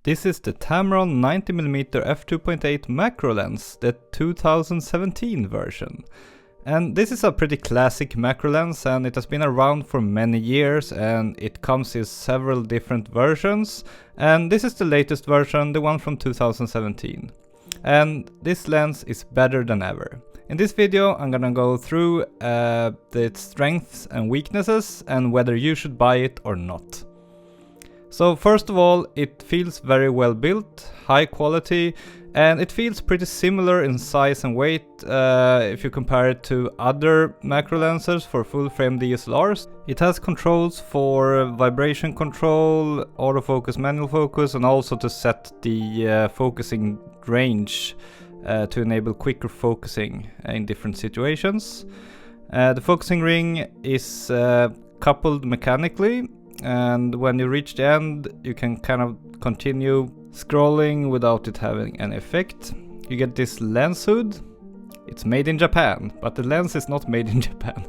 This is the Tamron 90mm f2.8 macro lens, the 2017 version. And this is a pretty classic macro lens, and it has been around for many years, and it comes in several different versions. And this is the latest version, the one from 2017. And this lens is better than ever. In this video I'm gonna go through its strengths and weaknesses and whether you should buy it or not. So first of all, it feels very well built, high quality, and it feels pretty similar in size and weight if you compare it to other macro lenses for full frame DSLRs. It has controls for vibration control, autofocus, manual focus, and also to set the focusing range to enable quicker focusing in different situations. The focusing ring is coupled mechanically, and when you reach the end you can kind of continue scrolling without it having any effect. You get this lens hood. It's made in Japan, but the lens is not made in Japan.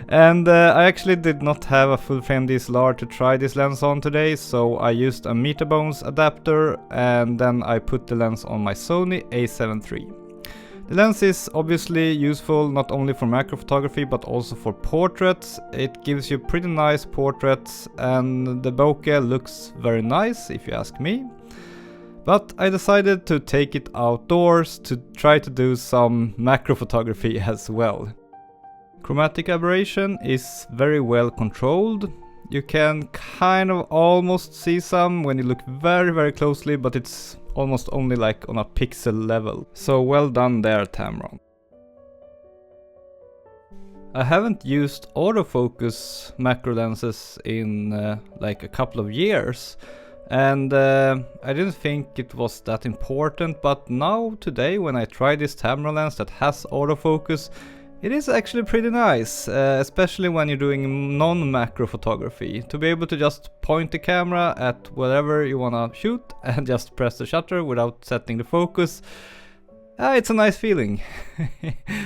And I actually did not have a full frame DSLR to try this lens on today, so I used a MetaBones adapter and then I put the lens on my Sony a7 III. The lens is obviously useful not only for macro photography but also for portraits. It gives you pretty nice portraits and the bokeh looks very nice if you ask me. But I decided to take it outdoors to try to do some macro photography as well. Chromatic aberration is very well controlled. You can kind of almost see some when you look very closely, but it's almost only like on a pixel level. So well done there, Tamron. I haven't used autofocus macro lenses in like a couple of years, and I didn't think it was that important, but now today when I try this Tamron lens that has autofocus, it is actually pretty nice, especially when you're doing non-macro photography. To be able to just point the camera at whatever you wanna shoot and just press the shutter without setting the focus, it's a nice feeling.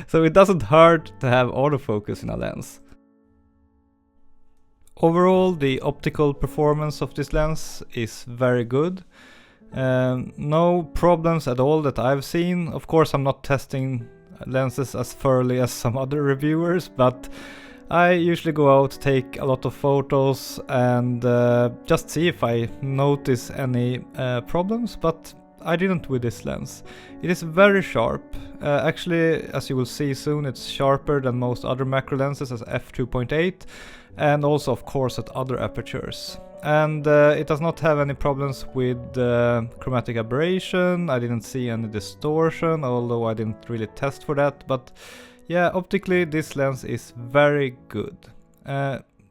So it doesn't hurt to have autofocus in a lens. Overall, the optical performance of this lens is very good. No problems at all that I've seen. Of course, I'm not testing lenses as thoroughly as some other reviewers, but I usually go out, take a lot of photos and just see if I notice any problems, but I didn't with this lens. It is very sharp. Actually, as you will see soon, it's sharper than most other macro lenses as f2.8 and also of course at other apertures. And it does not have any problems with chromatic aberration. I didn't see any distortion, although I didn't really test for that. But yeah, optically this lens is very good.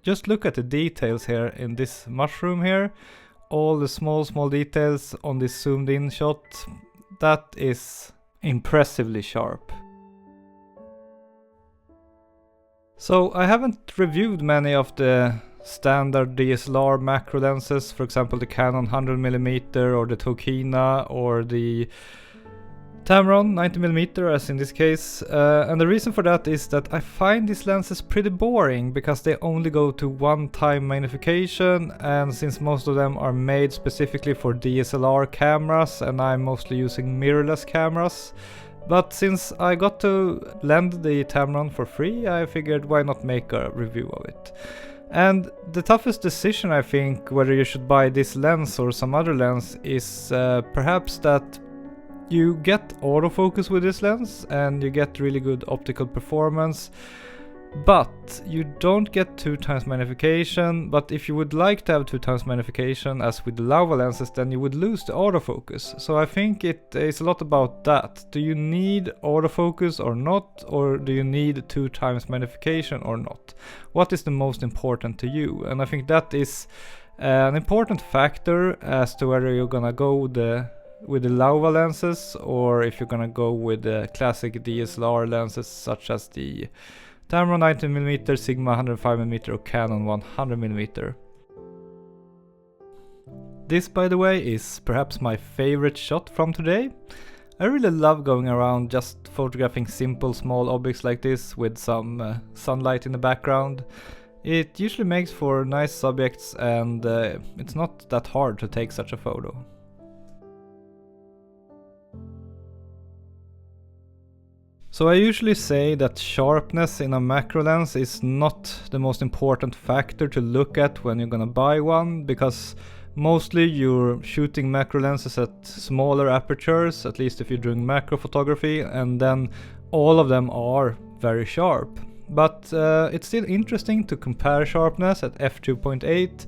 Just look at the details here in this mushroom here. All the small details on this zoomed in shot. That is impressively sharp. So I haven't reviewed many of the standard DSLR macro lenses, for example the Canon 100mm or the Tokina or the Tamron 90mm as in this case, and the reason for that is that I find these lenses pretty boring because they only go to one-time magnification, and since most of them are made specifically for DSLR cameras and I'm mostly using mirrorless cameras. But since I got to lend the Tamron for free, I figured why not make a review of it. And the toughest decision I think whether you should buy this lens or some other lens is perhaps that you get autofocus with this lens and you get really good optical performance, but you don't get 2x magnification. But if you would like to have 2x magnification as with the Laowa lenses, then you would lose the autofocus. So I think it is a lot about that. Do you need autofocus or not, or do you need 2x magnification or not? What is the most important to you? And I think that is an important factor as to whether you're gonna go with the Laowa lenses or if you're gonna go with the classic DSLR lenses such as the Tamron 90mm, Sigma 105mm or Canon 100mm. This, by the way, is perhaps my favorite shot from today. I really love going around just photographing simple small objects like this with some sunlight in the background. It usually makes for nice subjects and it's not that hard to take such a photo. So I usually say that sharpness in a macro lens is not the most important factor to look at when you're gonna buy one, because mostly you're shooting macro lenses at smaller apertures, at least if you're doing macro photography, and then all of them are very sharp. But it's still interesting to compare sharpness at f2.8,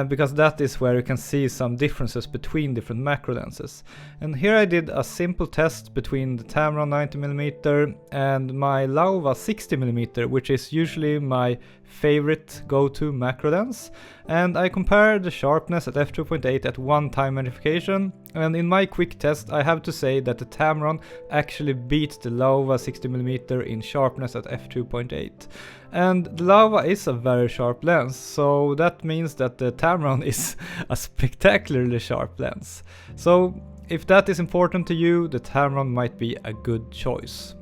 because that is where you can see some differences between different macro lenses. And here I did a simple test between the Tamron 90mm and my Laowa 60mm, which is usually my favorite go-to macro lens, and I compared the sharpness at f2.8 at 1x magnification, and in my quick test I have to say that the Tamron actually beat the Laowa 60mm in sharpness at f2.8. And the Laowa is a very sharp lens, so that means that the Tamron is a spectacularly sharp lens. So if that is important to you, the Tamron might be a good choice.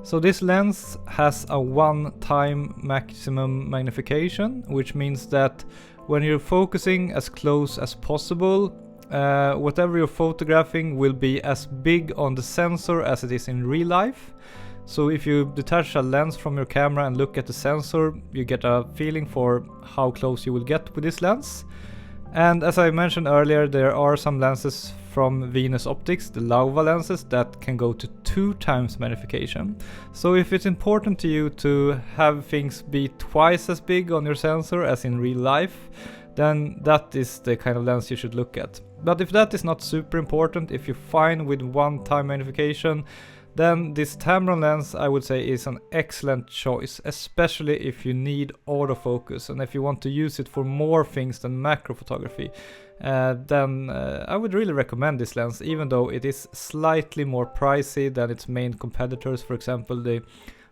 So this lens has a 1x maximum magnification, which means that when you're focusing as close as possible, whatever you're photographing will be as big on the sensor as it is in real life. So if you detach a lens from your camera and look at the sensor, you get a feeling for how close you will get with this lens. And as I mentioned earlier, there are some lenses from Venus Optics, the Laowa lenses, that can go to 2x magnification. So if it's important to you to have things be twice as big on your sensor as in real life, then that is the kind of lens you should look at. But if that is not super important, if you're fine with 1x magnification, then this Tamron lens I would say is an excellent choice, especially if you need autofocus and if you want to use it for more things than macro photography. Then I would really recommend this lens, even though it is slightly more pricey than its main competitors, for example the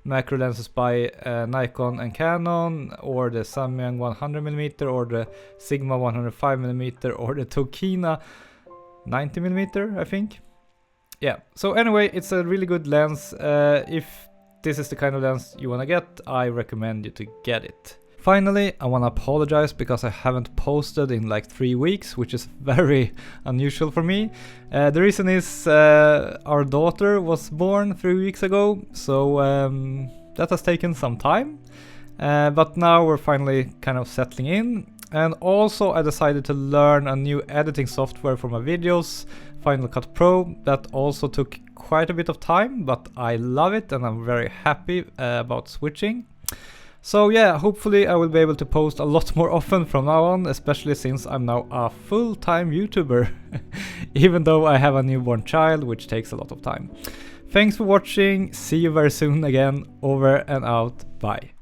macro lenses by Nikon and Canon, or the Samyang 100mm, or the Sigma 105mm, or the Tokina 90mm, I think. Yeah, so anyway, it's a really good lens. If this is the kind of lens you wanna get, I recommend you to get it. Finally, I wanna apologize because I haven't posted in like 3 weeks, which is very unusual for me. The reason is our daughter was born 3 weeks ago, so that has taken some time. But now we're finally kind of settling in. And also I decided to learn a new editing software for my videos, Final Cut Pro. That also took quite a bit of time, but I love it and I'm very happy about switching. So yeah, hopefully I will be able to post a lot more often from now on, especially since I'm now a full-time YouTuber, even though I have a newborn child, which takes a lot of time. Thanks for watching, see you very soon again, over and out, bye.